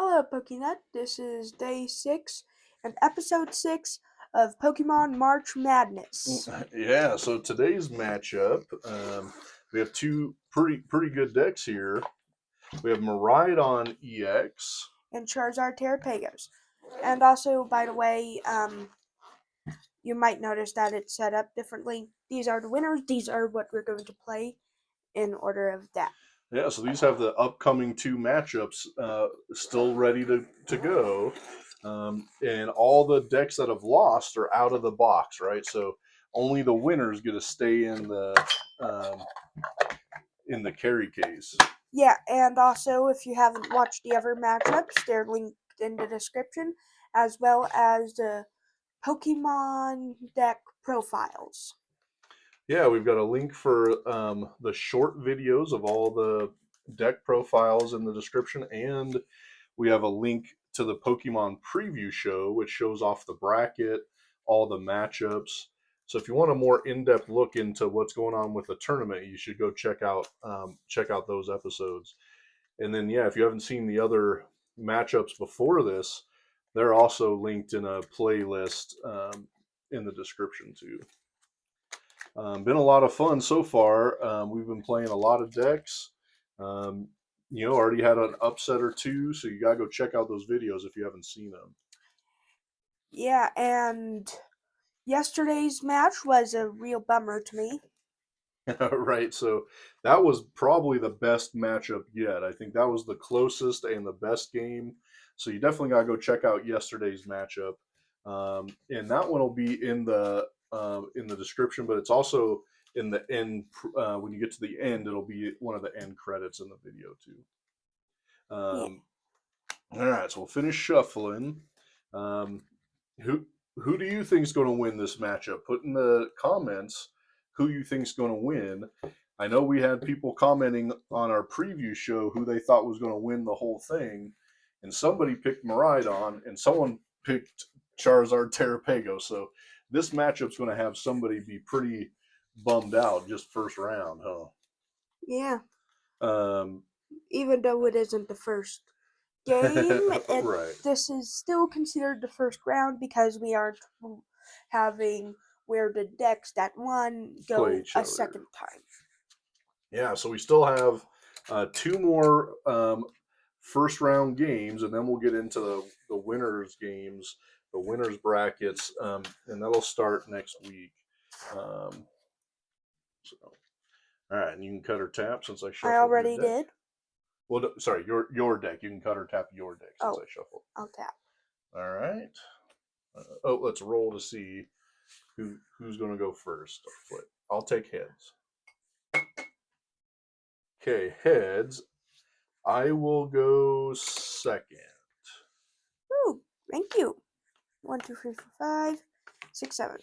Hello, Pokénet. This is day 6 and episode 6 of Pokemon March Madness. Yeah, so today's matchup, we have two pretty good decks here. We have Miraidon EX. And Charizard Terapagos. And also, by the way, you might notice that it's set up differently. These are the winners. These are what we're going to play in order of that. Yeah, so these have the upcoming two matchups still ready to go. And all the decks that have lost are out of the box, right? So only the winners get to stay um, in the carry case. Yeah, and also, if you haven't watched the other matchups, they're linked in the description, as well as the Pokemon deck profiles. Yeah, we've got a link for the short videos of all the deck profiles in the description, and we have a link to the Pokemon preview show, which shows off the bracket, all the matchups. So if you want a more in-depth look into what's going on with the tournament, you should go check out those episodes. And then yeah, if you haven't seen the other matchups before this, they're also linked in a playlist in the description too. Been a lot of fun so far. We've been playing a lot of decks. Um, already had an upset or two, so you gotta go check out those videos if you haven't seen them. Yeah, and yesterday's match was a real bummer to me. Right, so that was probably the best matchup yet. I think that was the closest and the best game. So you definitely gotta go check out yesterday's matchup, and that one will be in the description, but it's also in the end. When you get to the end, it'll be one of the end credits in the video too. Yeah. Um, all right, so we'll finish shuffling. Um, who who do you think is going to win this matchup? Put in the comments who you think is going to win. I know we had people commenting on our preview show who they thought was going to win the whole thing, and somebody picked Miraidon, and someone picked Charizard Terapagos. So this matchup's going to have somebody be pretty bummed out just first round, huh? Yeah. Um, Even though it isn't the first game, right. this is still considered the first round because we aren't having where the decks that won Play go each a other. second time. Yeah, so we still have two more first round games, and then we'll get into the winners games, the winners brackets, and that'll start next week. So, all right, and you can cut or tap since I I shuffled your already deck. did. Well, sorry, your deck. You can cut or tap your deck since Oh, I shuffled. I'll tap. All right. Let's roll to see who's going to go first. Flip. I'll take heads. Okay, heads. I will go second. Ooh, thank you. 1, 2, 3, 4, 5, 6, 7.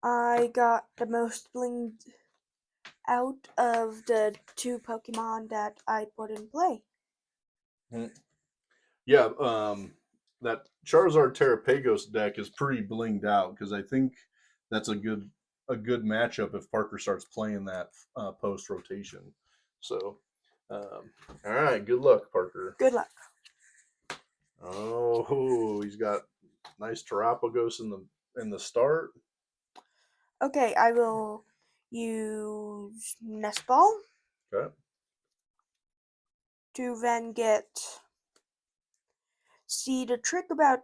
I got the most blinged out of the two Pokemon that I put in play. Yeah, that Charizard Terapagos deck is pretty blinged out because I think that's a good matchup if Parker starts playing that post rotation. So, all right, good luck, Parker. Good luck. Oh, he's got nice Terapagos in the start. Okay, I will use Nest Ball Okay. to then get. See, the trick about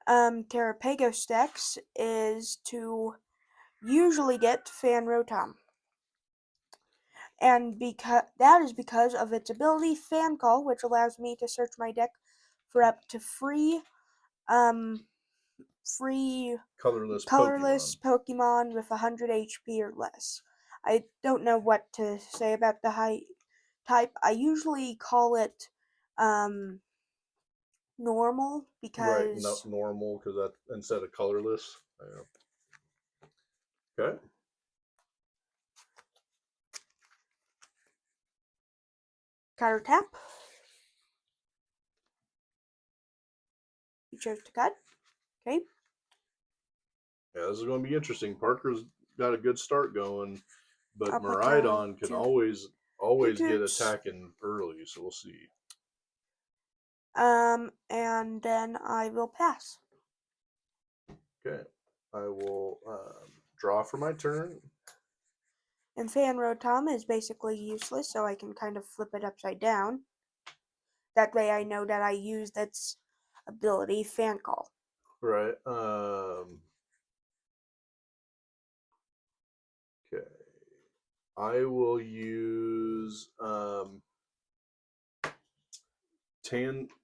Terapagos decks is to usually get Fan Rotom. And because that is because of its ability Fan Call, which allows me to search my deck for up to um free Colorless colorless Pokemon with 100 HP or less. I don't know what to say about the type. I usually call it normal Right, no, because normal because that instead of colorless. Yeah. Okay. counter tap. You chose to cut. Okay. Yeah, this is going to be interesting. Parker's got a good start going, but I'll put down Miraidon can two always get toots. attacking early, so we'll see. And then I will pass. Okay, I will draw for my turn. And Fan Rotom is basically useless, so I can kind of flip it upside down. That way I know that I used its ability, Fan Call. Right. Okay. I will use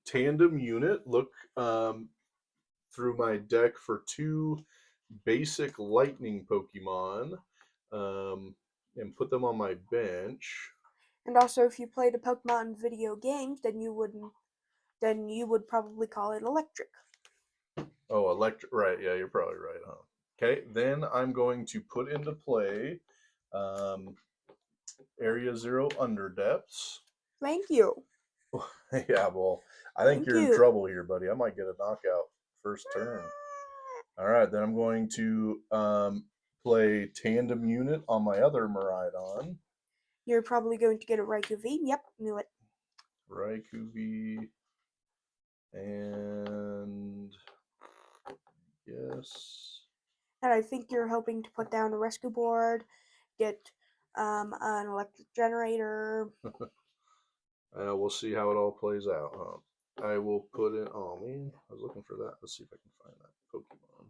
tandem unit. Look through my deck for two basic lightning Pokemon, and put them on my bench. And also, if you played a Pokemon video games, then you would probably call it electric. Oh, electric. Right. Yeah, you're probably right, huh? Okay. Then I'm going to put into play um, Area Zero Underdepths. Thank you. Yeah, well, I think Thank you're in you. trouble here, buddy. I might get a knockout first turn. All right, then I'm going to play Tandem Unit on my other Miraidon. You're probably going to get a Raikou V. Yep, knew it. Raikou V. And yes. And I think you're hoping to put down a rescue board, get an electric generator. We'll see how it all plays out, huh? I will put in. Oh man, I was looking for that. Let's see if I can find that Pokemon.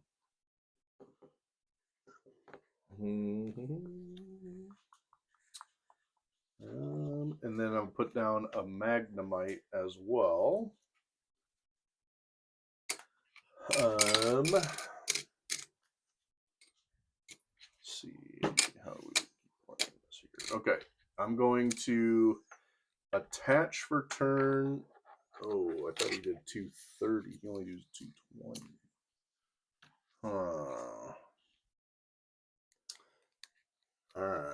And then I'll put down a Magnemite as well. Let's see how we keep playing this here. Okay, I'm going to attach for turn. Oh, I thought he did 230. He only used 220. Huh. All right.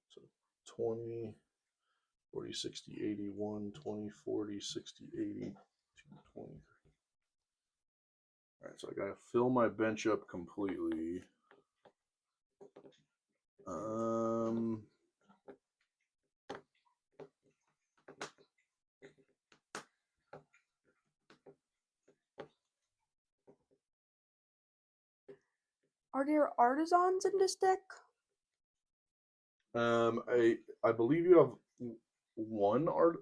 So 20, 40, 60, 80, 1, 20, 40, 60, 80, 220. All right, so I gotta fill my bench up completely. Are there artisans in this deck? I believe you have one or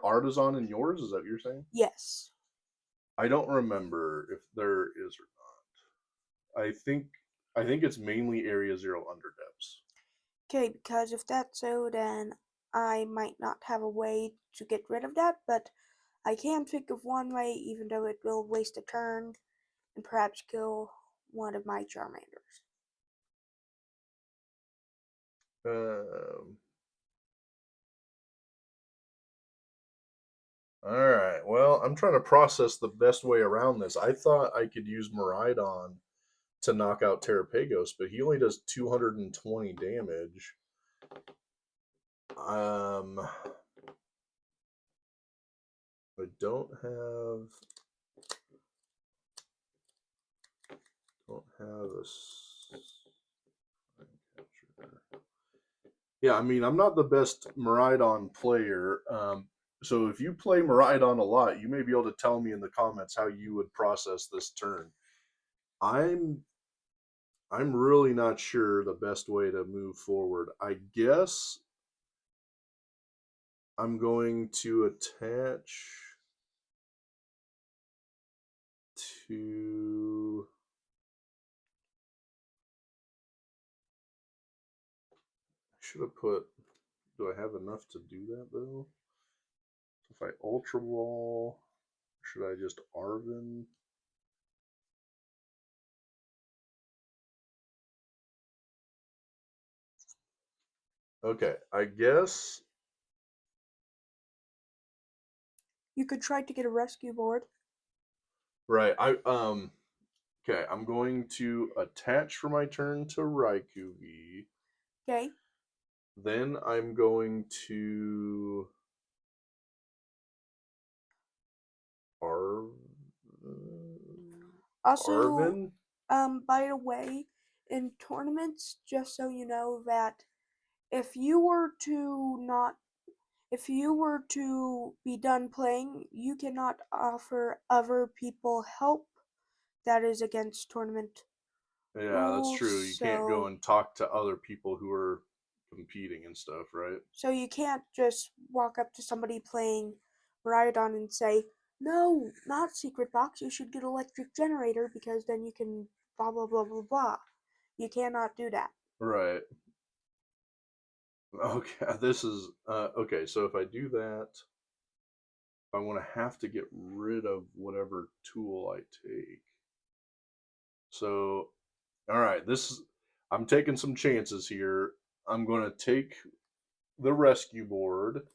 artisan in yours. Is that what you're saying? Yes. I don't remember if there is or not. I think it's mainly Area Zero Underdepths. Okay, because if that's so, then I might not have a way to get rid of that, but I can think of one way, even though it will waste a turn and perhaps kill one of my Charmanders. Um, all right. Well, I'm trying to process the best way around this. I thought I could use Miraidon to knock out Terapagos, but he only does 220 damage. I don't have a. Yeah, I mean, I'm not the best Miraidon player. So if you play Miraidon a lot, you may be able to tell me in the comments how you would process this turn. I'm really not sure the best way to move forward. I guess I'm going to attach to. I should have put. Do I have enough to do that though? If I Ultra Ball, should I just Arvin? Okay, I guess. You could try to get a rescue board. Right. Okay, I'm going to attach for my turn to Raikou V. Okay. Then I'm going to Also, Arvin. by the way, in tournaments, just so you know that if you were to not if you were to be done playing, you cannot offer other people help. That is against tournament Yeah, that's rules. true. You can't go and talk to other people who are competing and stuff, right? So you can't just walk up to somebody playing Miraidon and say, "No, not secret box. You should get electric generator because then you can blah blah blah blah blah." You cannot do that. Right. Okay, this is okay. So if I do that, I want to have to get rid of whatever tool I take. So, all right, I'm taking some chances here. I'm going to take the rescue board,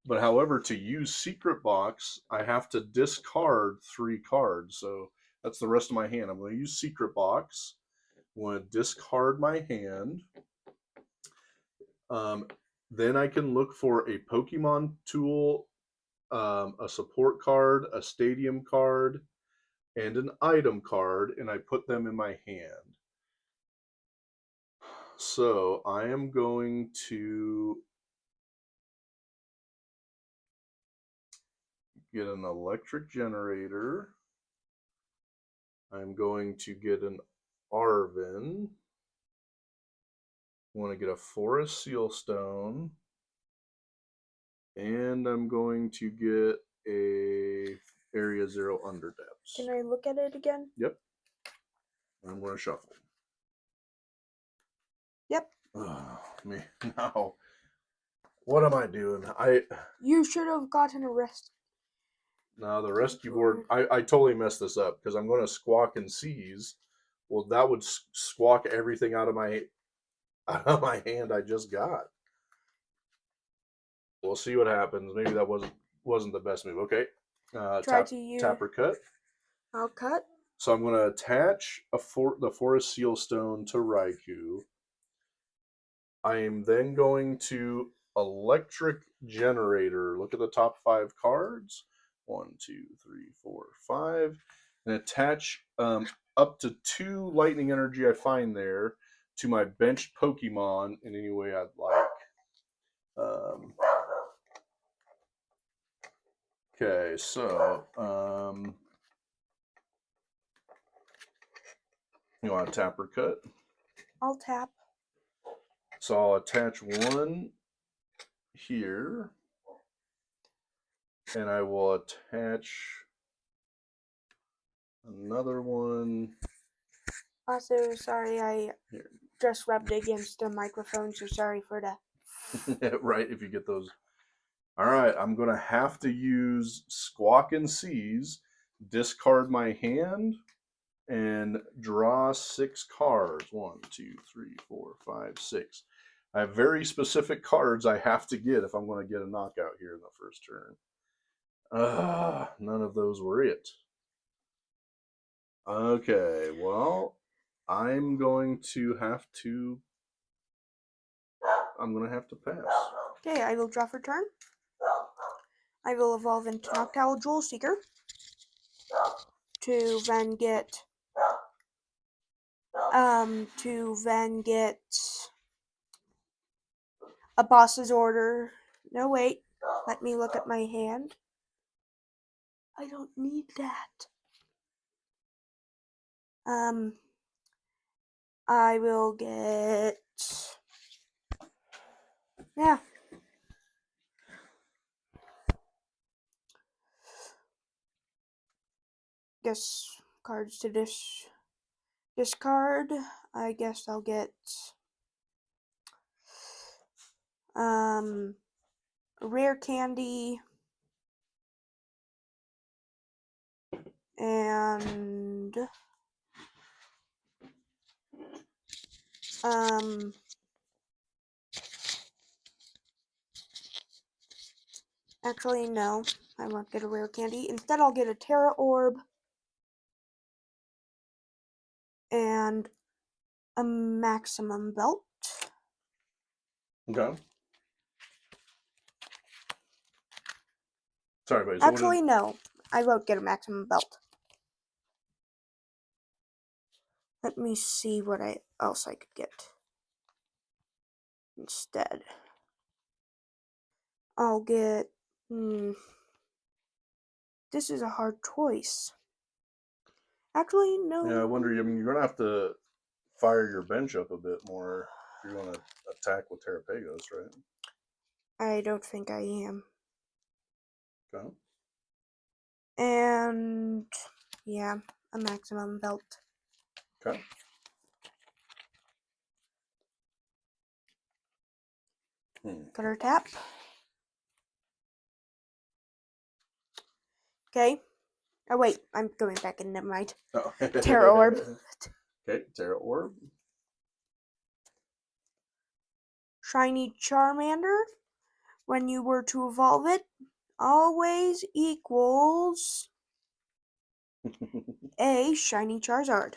but however, to use secret box, I have to discard 3 cards. So that's the rest of my hand. I'm going to use secret box. I'm going to discard my hand. Um, then I can look for a Pokemon tool, a support card, a stadium card, and an item card, and I put them in my hand. So I am going to get an electric generator. I'm going to get an Arvin. I want to get a forest seal stone. And I'm going to get a area 0 under depths. Can I look at it again? Yep. I'm going to shuffle. Yep. Oh, me now. What am I doing? You should have gotten arrested. Now the rescue board. I totally messed this up because I'm going to squawk and seize. Well, that would squawk everything out of my hand I just got. We'll see what happens. Maybe that wasn't the best move. Okay. Try to use. Tap or cut. I'll cut. So I'm going to attach the forest seal stone to Raikou. I am then going to electric generator. Look at the top 5 cards. 1, 2, 3, 4, 5. And attach up to 2 lightning energy I find there to my benched Pokemon in any way I'd like. Okay, so you want to tap or cut? I'll tap. So I'll attach 1 here, and I will attach another one. Also, sorry, I Here. just rubbed against the microphone, so sorry for that. Right, if you get those. All right, I'm going to have to use Squawk and Seize, discard my hand, and draw 6 cards. 1, 2, 3, 4, 5, 6. I have very specific cards I have to get if I'm going to get a knockout here in the first turn. None of those were it. Okay, well, I'm going to have to pass. Okay, I will draw for turn. I will evolve into Noctowl Jewel Seeker to then get a boss's order. No, wait. Let me look at my hand. I don't need that. I will get. Yeah. Guess cards to discard. I guess I'll get rare candy and actually no, I won't get a rare candy. Instead I'll get a Terra Orb and a maximum belt. Okay. Sorry, buddy. So Actually, no. I won't get a maximum belt. Let me see what else I could get instead. I'll get... This is a hard choice. Actually, no. Yeah, I wonder. I mean, you're gonna have to fire your bench up a bit more if you're gonna attack with Terapagos, right? I don't think I am. Okay. And yeah, a maximum belt. Okay. Gutter tap. Okay. Oh wait, I'm going back in. Never mind. Oh. Terra Orb. Okay, Terra Orb. Shiny Charmander. When you were to evolve it, always equals a shiny Charizard.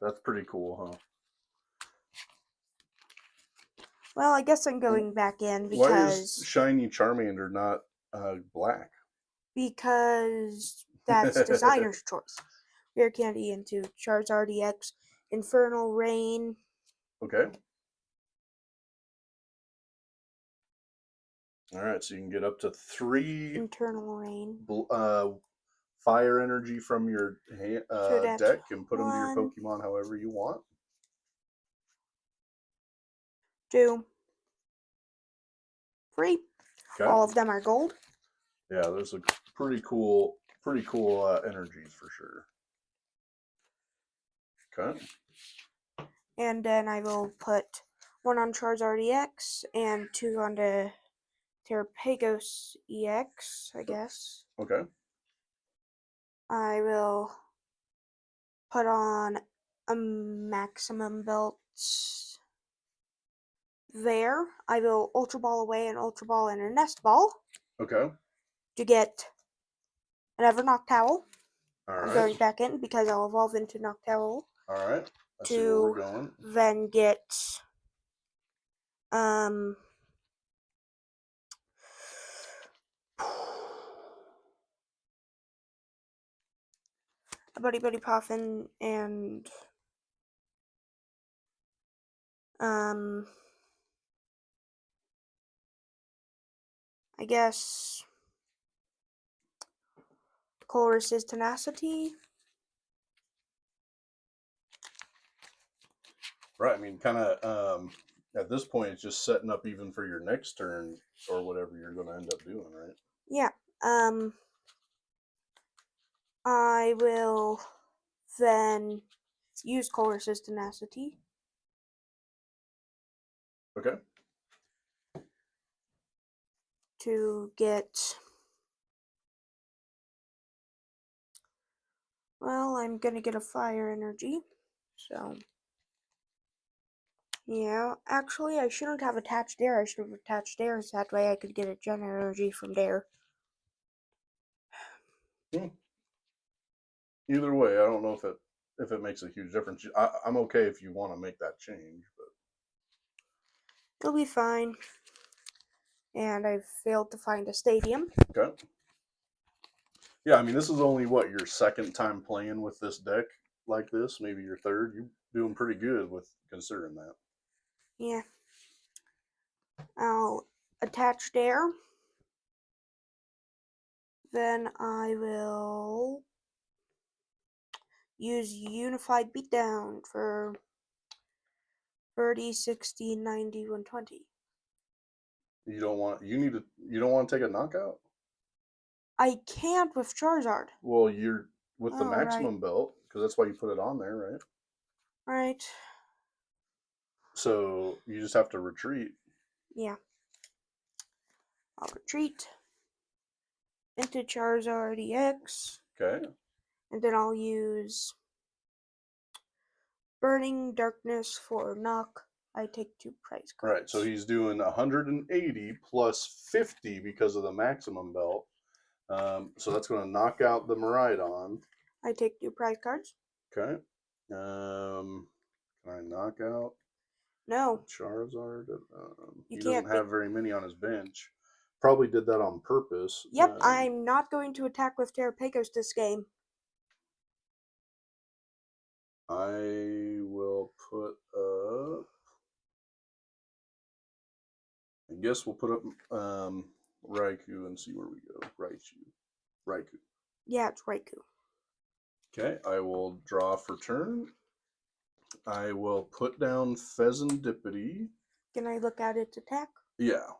That's pretty cool, huh? Well, I guess I'm going back in Why is because shiny Charmander not black? that's designer's choice. Rare candy into Charizard EX, Infernal Rain. Okay. All right, so you can get up to 3 Internal Rain. fire energy from your So that's deck and put them to your 1, Pokemon however you want. 2, 3. Okay. All of them are gold. Yeah, those look pretty cool energies for sure. Okay. And then I will put 1 on Charizard EX and 2 on the Terapagos EX, I guess. Okay. I will put on a maximum belt there. I will Ultra Ball away and Ultra Ball in a Nest Ball Okay. to get an Ever Noctowl. All I'm right. going back in because I'll evolve into Noctowl. All right. I see where we're going. Then get a Buddy Buddy Puffin and I guess Chorus's Tenacity. Right. I mean, kind of at this point, it's just setting up even for your next turn or whatever you're going to end up doing, right? Yeah. I will then use Chorus's Tenacity. Okay. To get... Well, I'm gonna get a fire energy. So... Yeah, actually, I shouldn't have attached Dare. I should have attached Dare, so that way I could get a Gen Energy from Dare. Either way, I don't know if it makes a huge difference. I'm okay if you want to make that change, but It'll be fine. And I failed to find a stadium. okay. Yeah, I mean, this is only what, your second time playing with this deck like this, maybe your third. You're doing pretty good with considering that. Yeah. I'll attach Dare. Then I will use Unified Beatdown for 30, 60, 90, 120. You don't want to take a knockout? I can't with Charizard. Well, you're with the Right. maximum belt, because that's why you put it on there, right? Right. So you just have to retreat. Yeah. I'll retreat into Charizard EX. Okay. And then I'll use Burning Darkness for knock. I take 2 prize cards. Right, so he's doing 180 plus 50 because of the maximum belt. So that's going to knock out the Miraidon. I take 2 prize cards. Okay. Can I knock out? No, Charizard. you He doesn't can't be. have very many on his bench. Probably did that on purpose. Yep, I'm not going to attack with Terapagos this game. I will put up. I guess we'll put up Raikou and see where we go. Raikou. Yeah, it's Raikou. Okay, I will draw for turn. I will put down Pheasantipity. Can I look at its attack? Yeah.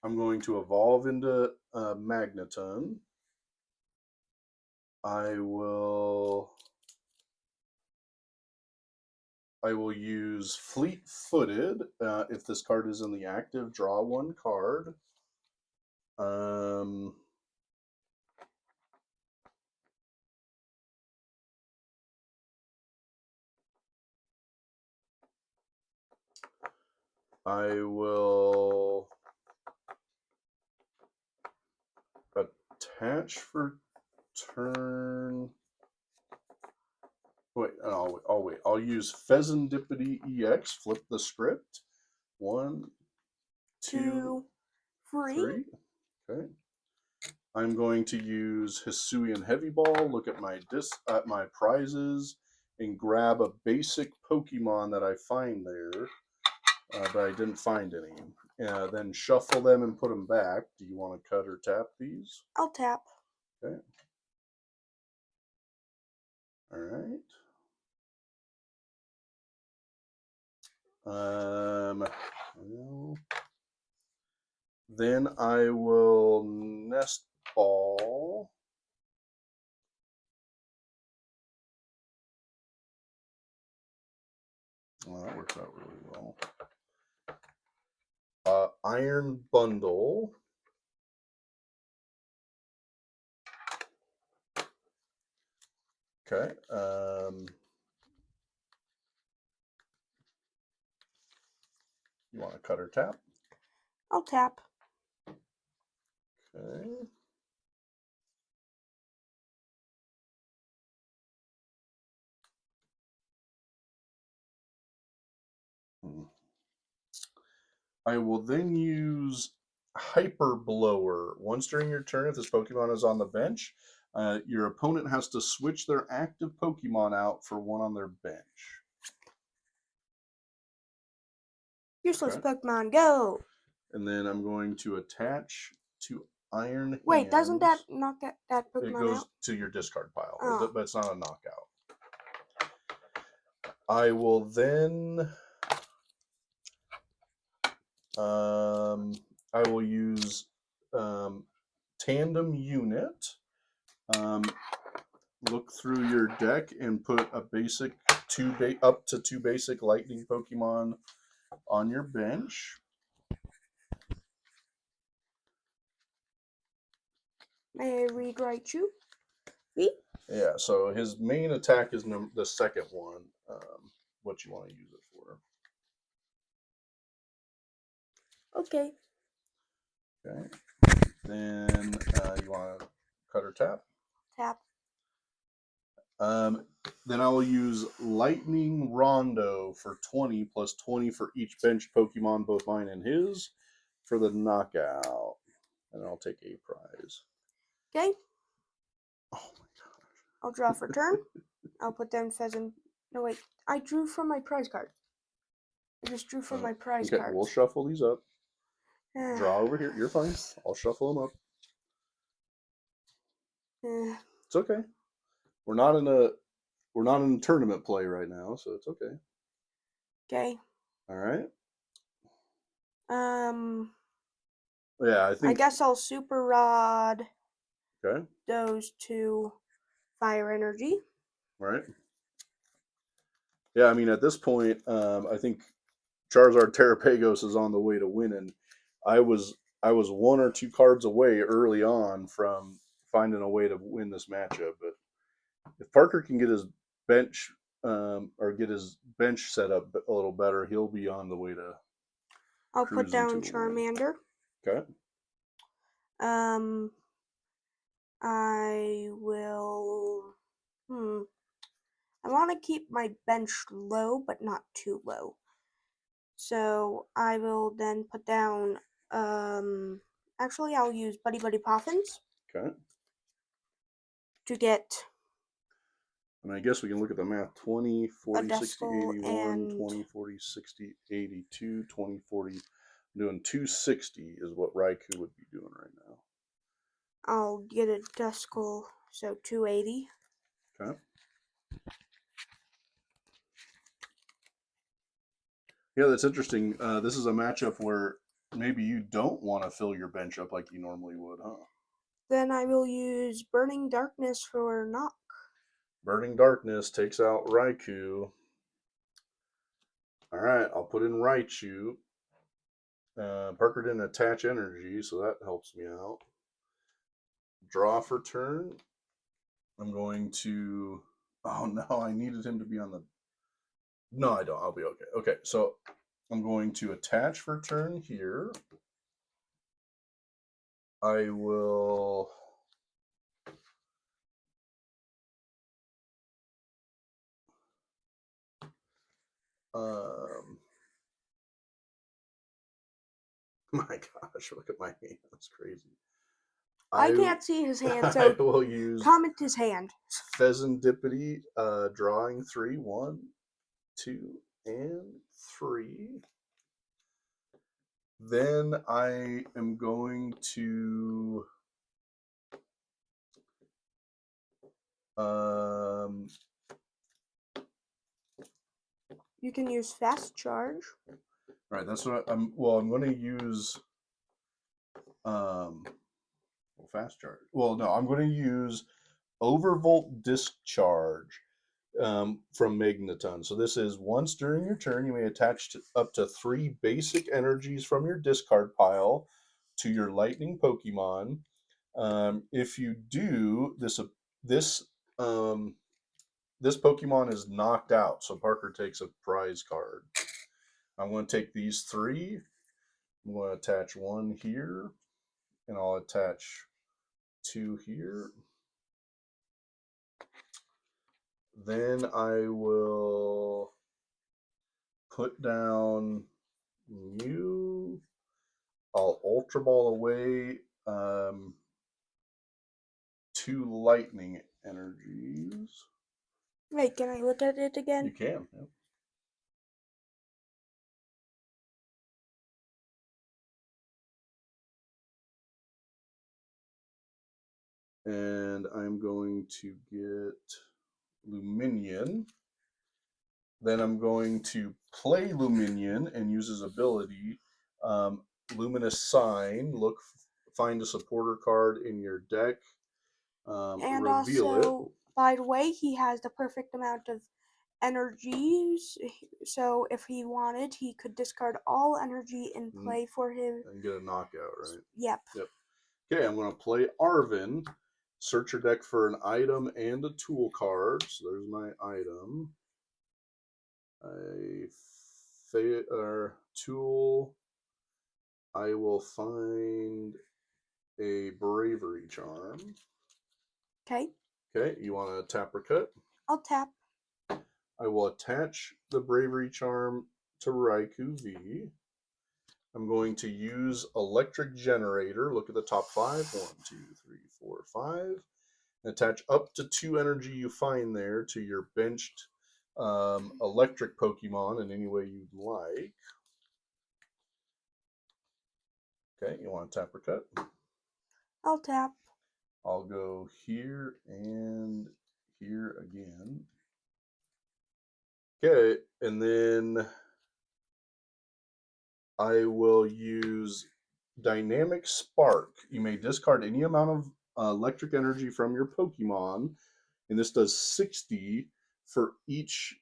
I'm going to evolve into Magneton. I will use Fleet-Footed. If this card is in the active, draw one card. I will attach for turn. Wait, I'll wait. I'll use Pheasantipity EX. Flip the script. 1, 2, 3. Okay. I'm going to use Hisuian Heavy Ball. Look at my prizes and grab a basic Pokemon that I find there, but I didn't find any. Then shuffle them and put them back. Do you want to cut or tap these? I'll tap. Okay. All right. Well, then I will Nest Ball. Well, that works out really well. Iron Bundle. Okay. You want to cut or tap? I'll tap. Okay. I will then use Hyper Blower. Once during your turn, if this Pokemon is on the bench, your opponent has to switch their active Pokemon out for one on their bench. Useless Pokemon, go! And then I'm going to attach to Iron Hands. Wait, doesn't that knock that Pokemon out? It goes to your discard pile, but it's not a knockout. I will then I will use Tandem Unit. Look through your deck and put a basic up to two basic lightning Pokemon on your bench. May I read Raichu? Yeah, so his main attack is the second one. What you want to use it for? Okay. Okay. Then you want to cut or tap? Tap. Then I will use Lightning Rondo for 20 plus 20 for each bench Pokemon, both mine and his, for the knockout. And I'll take a prize. Okay. Oh my gosh. I'll draw for turn. I'll put down Pheasant. No, wait. I drew from my prize card. I just drew from my prize card. Okay, we'll shuffle these up. Draw over here. You're fine. I'll shuffle them up. It's okay. We're not in tournament play right now, so it's okay. Okay. All right. Yeah, I guess I'll Super Rod. Okay. Those two Fire Energy. Right. Yeah, I mean at this point, I think Charizard Terapagos is on the way to winning. I was one or two cards away early on from finding a way to win this matchup, but if Parker can get his bench set up a little better, he'll be on the way to. I'll put down Charmander. Okay. I will. I want to keep my bench low, but not too low. So I will then put down, actually I'll use Buddy Buddy Poffins Okay. to get And I guess we can look at the math. 20, 40, 60, Duskull 81, and 20, 40, 60, 82, 20, 40. I'm doing 260 is what Raikou would be doing right now. I'll get a Duskull, so 280. Okay. Yeah, that's interesting. This is a matchup where maybe you don't want to fill your bench up like you normally would, huh? Then I will use Burning Darkness for knock. Burning Darkness takes out Raikou. All right, I'll put in Raichu. Parker didn't attach energy, so that helps me out. Draw for turn. I'm going to. Oh no, I needed him to be on the. No, I don't. I'll be okay. Okay, so I'm going to attach for turn here. I will. My gosh, look at my hand. That's crazy. I can't see his hand, I so will use comment his hand. Pheasantipity, drawing 3, 1, 2, and 3. Then I am going to You can use Fast Charge. right, that's what I'm going to use fast charge. Well, no, I'm going to use Overvolt Discharge from Magneton. So this is once during your turn, you may attach up to 3 basic energies from your discard pile to your lightning Pokemon. If you do this Pokemon is knocked out, so Parker takes a prize card. I'm going to take these 3. I'm going to attach 1 here, and I'll attach 2 here. Then I will put down Mew. I'll Ultra Ball away 2 lightning energies. Wait, can I look at it again? You can. Yep. And I'm going to get Luminion. Then I'm going to play Luminion and use his ability. Luminous Sign. Find a supporter card in your deck. And reveal also, it. by the way, he has the perfect amount of energies. So if he wanted, he could discard all energy and play for him. And get a knockout, right? Yep. Okay, I'm going to play Arvin. Search your deck for an item and a tool card. So there's my item. A tool. I will find a Bravery Charm. Okay. Okay, you want to tap or cut? I'll tap. I will attach the Bravery Charm to Raikou V. I'm going to use Electric Generator. Look at the top 5. 1, 2, 3, 4, 5. And attach up to 2 energy you find there to your benched electric Pokemon in any way you'd like. Okay, you want to tap or cut? I'll tap. I'll go here and here again. Okay, and then I will use Dynamic Spark. You may discard any amount of electric energy from your Pokemon, and this does 60 for each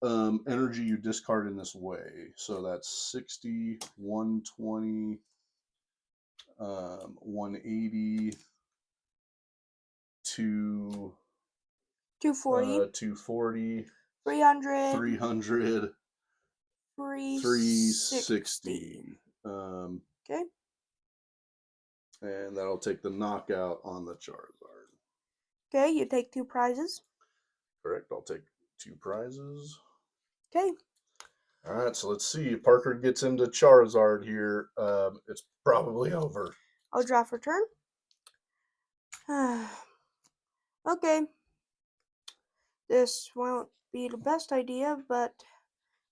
energy you discard in this way. So that's 60, 120, 180, 240. 240, 300. 300, 360. Okay. And that'll take the knockout on the Charizard. Okay, you take 2 prizes. Correct. I'll take 2 prizes. Okay. All right, so let's see. If Parker gets into Charizard here, it's probably over. I'll draw for turn. Okay. This won't be the best idea, but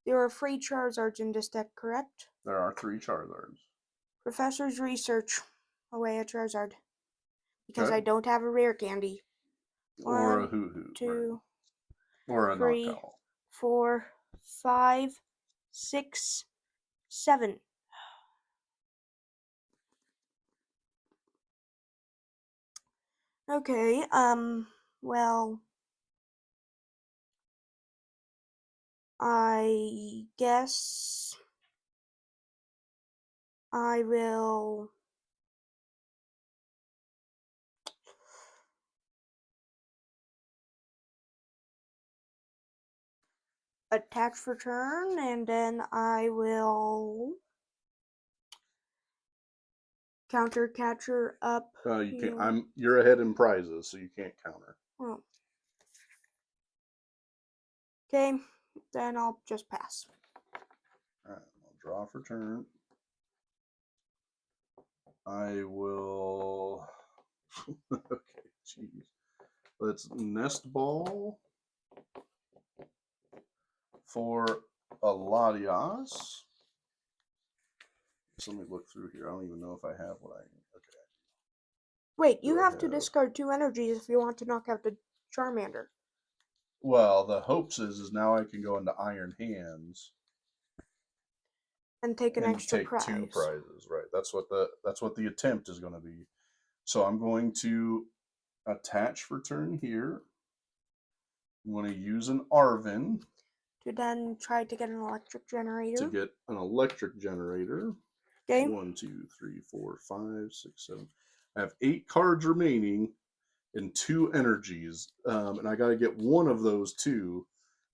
there are 3 Charizards in this deck, correct? There are 3 Charizards. Professor's research away a Charizard. Because Okay. I don't have a rare candy. Or a 1, hoo-hoo. 2, Right. Or a 3, knockout. 4, 5, 6, 7. Okay, well, I guess I will attach for turn, and then I will counter catcher up. You here. can't. You're ahead in prizes, so you can't counter. Oh. Okay, then I'll just pass. All right, I'll draw for turn. I will. Okay, jeez. Let's nest ball for a Latias. So let me look through here. I don't even know if I have what I need. Okay. Wait, you have to discard 2 energies if you want to knock out the Charmander. Well, the hopes is now I can go into Iron Hands And take an extra prize. 2 prizes, right? That's what the attempt is going to be. So I'm going to attach for turn here. I'm going to use an Arvin to then try to get an electric generator. To get an electric generator. Okay. 1, 2, 3, 4, 5, 6, 7. I have 8 cards remaining and 2 energies, and I got to get one of those 2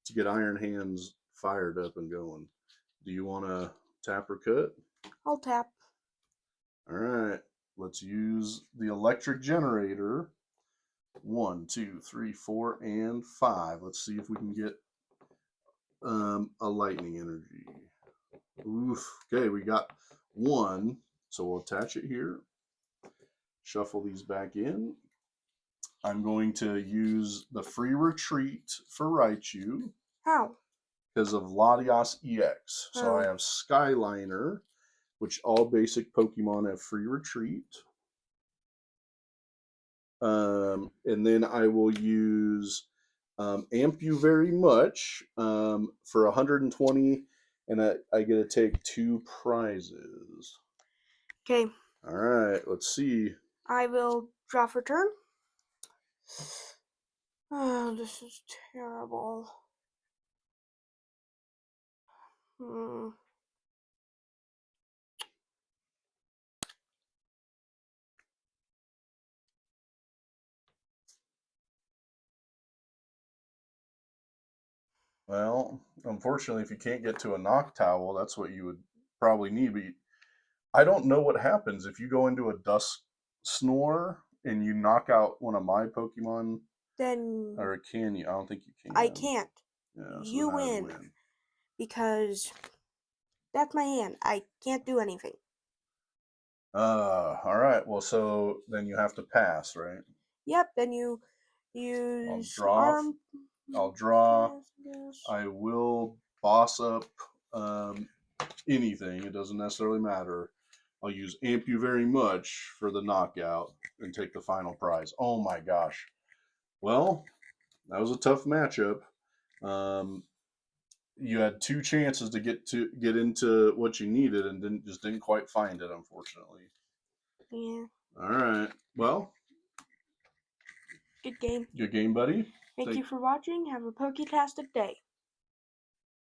to get Iron Hands fired up and going. Do you want to tap or cut? I'll tap. All right, let's use the electric generator. 1, 2, 3, 4, and 5. Let's see if we can get a lightning energy. Oof. Okay, we got 1, so we'll attach it here. Shuffle these back in. I'm going to use the free retreat for Raichu. How? Because of Latias EX. So I have Skyliner, which all basic Pokemon have free retreat. And then I will use Amp You Very Much for 120, and I get to take 2 prizes. Okay. All right, let's see. I will draw for turn. Oh, this is terrible. Well, unfortunately, if you can't get to a knock towel, that's what you would probably need. But I don't know what happens if you go into a Dusk Snore and you knock out one of my Pokemon. Then. Or can you? I don't think you can. I can't. Yeah, so you win. Because that's my hand. I can't do anything. All right. Well, so then you have to pass, right? Yep. Then you use I'll draw. I will boss up anything. It doesn't necessarily matter. I'll use Amp You Very Much for the knockout and take the final prize. Oh my gosh. Well, that was a tough matchup. You had 2 chances to get into what you needed and didn't quite find it, unfortunately. Yeah. All right. Well, good game. Good game, buddy. Thank you for watching. Have a Poketastic day.